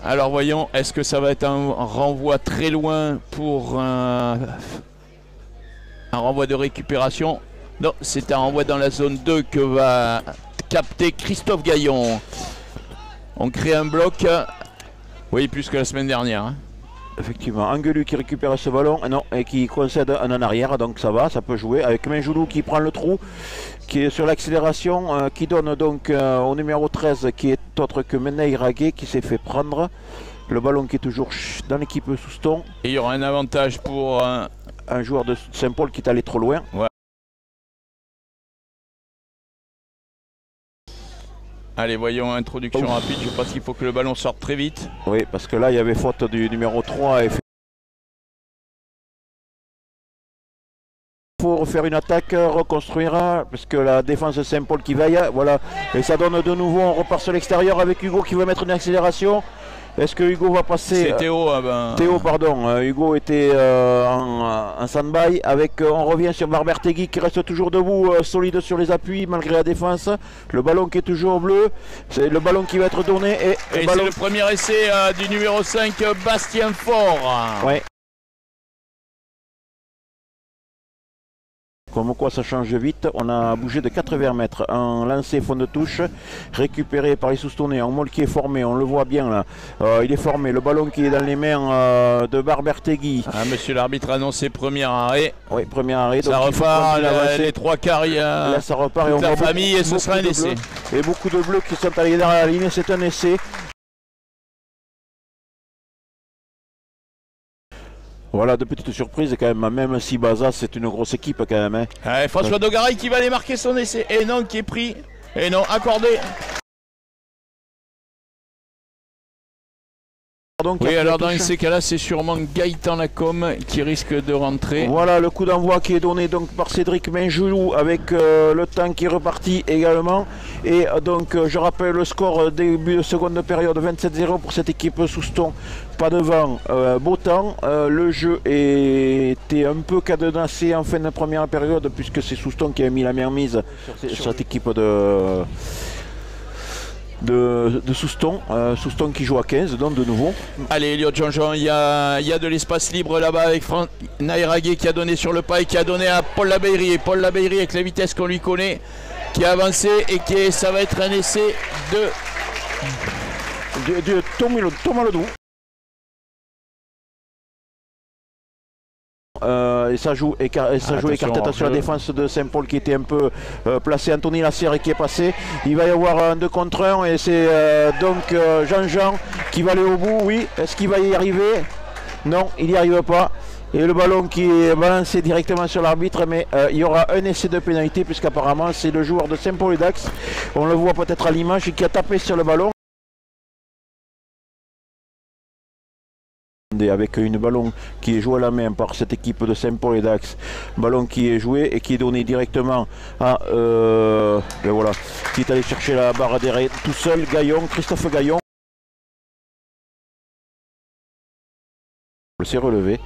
Alors voyons, est-ce que ça va être un renvoi très loin pour un renvoi de récupération? Non, c'est un renvoi dans la zone 2 que va capter Christophe Gaillon. On crée un bloc, oui, plus que la semaine dernière. Hein. Effectivement, Angelou qui récupère ce ballon et qui concède un en arrière, donc ça va, ça peut jouer. Avec Menjoulou qui prend le trou, qui est sur l'accélération, qui donne donc au numéro 13, qui est autre que Menei Raguet, qui s'est fait prendre. Le ballon qui est toujours dans l'équipe Souston. Et il y aura un avantage pour un joueur de Saint-Paul qui est allé trop loin. Ouais. Allez, voyons, introduction rapide. Je pense qu'il faut que le ballon sorte très vite. Oui, parce que là, il y avait faute du numéro 3. Il faut refaire une attaque, reconstruire, parce que la défense de Saint-Paul qui veille. Voilà, et ça donne de nouveau, on repart sur l'extérieur avec Hugo qui veut mettre une accélération. Est-ce que Hugo va passer? C'est Théo. Théo, pardon. Hugo était en stand-by. On revient sur Barbertegui qui reste toujours debout, solide sur les appuis malgré la défense. Le ballon qui est toujours bleu. C'est le ballon qui va être donné. Et c'est le premier essai du numéro 5, Bastien Faure. Ouais. Comme quoi ça change vite, on a bougé de 80 mètres, un lancé fond de touche, récupéré par les Soustonnais, un môle qui est formé, on le voit bien là, il est formé, le ballon qui est dans les mains de Barbertegui. Ah, monsieur l'arbitre a annoncé premier arrêt. Oui, premier arrêt. Ça repart, les trois quarts, là, ça repart et on la voit famille et ce sera un essai. Et beaucoup de bleus qui sont allés derrière la ligne, c'est un essai. Voilà, de petites surprises quand même si Baza c'est une grosse équipe quand même. Hein. Allez, François Dogaray qui va aller marquer son essai. Et non, qui est pris. Et non, accordé. Oui, alors dans ces cas-là, c'est sûrement Gaëtan Lacombe qui risque de rentrer. Voilà le coup d'envoi qui est donné donc par Cédric Menjoulou avec le temps qui est reparti également. Et donc je rappelle le score début de seconde période 27-0 pour cette équipe Souston. Pas de vent, beau temps. Le jeu était un peu cadenassé en fin de première période puisque c'est Souston qui a mis la main mise sur cette équipe de Souston. Souston qui joue à 15 donc de nouveau. Allez Elliot Jean-Jean, il y a de l'espace libre là-bas avec Naïraguet qui a donné sur le pas et qui a donné à Paul Labeyrie. Et Paul Labeyrie avec la vitesse qu'on lui connaît qui a avancé et ça va être un essai de Thomas Ledoux. Et ça joue écarté sur la défense de Saint-Paul qui était un peu placé. Anthony Lasserre qui est passé. Il va y avoir un 2 contre 1 et c'est donc Jean-Jean qui va aller au bout. Oui, est-ce qu'il va y arriver? Non, il n'y arrive pas. Et le ballon qui est balancé directement sur l'arbitre, mais il y aura un essai de pénalité puisqu'apparemment c'est le joueur de Saint-Paul et Dax. On le voit peut-être à l'image qui a tapé sur le ballon. Avec une ballon qui est joué à la main par cette équipe de Saint-Paul et Dax, ballon qui est joué et qui est donné directement à ben voilà, qui est allé chercher la barre derrière tout seul, Christophe Gaillon. C'est relevé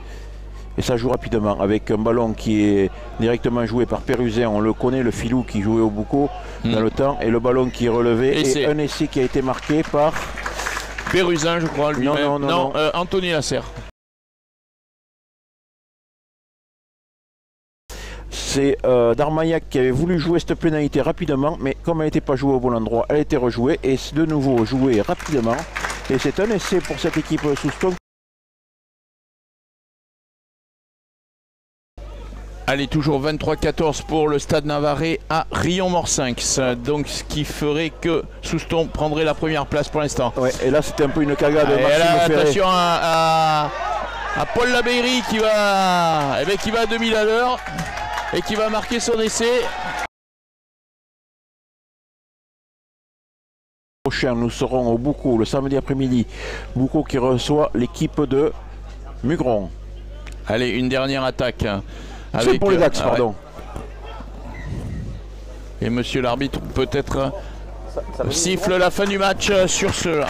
et ça joue rapidement avec un ballon qui est directement joué par Pérusin, on le connaît, le filou qui jouait au Boucau dans le temps, et le ballon qui est relevé et un essai qui a été marqué par Pérusin, je crois, lui-même. Non, Anthony Lasserre. C'est Darmaillac qui avait voulu jouer cette pénalité rapidement, mais comme elle n'était pas jouée au bon endroit, elle a été rejouée et c'est de nouveau joué rapidement. Et c'est un essai pour cette équipe Souston. Allez, toujours 23-14 pour le Stade Navarrais à Riom-Morcinx. Donc ce qui ferait que Souston prendrait la première place pour l'instant. Ouais, et là c'était un peu une cagade. Attention à Paul Labeyrie qui va à 2000 à l'heure et qui va marquer son essai. Prochain, nous serons au Boucau le samedi après-midi. Boucau qui reçoit l'équipe de Mugron. Allez, une dernière attaque. C'est pour les Dax, pardon. Et monsieur l'arbitre peut-être siffle la fin du match sur cela.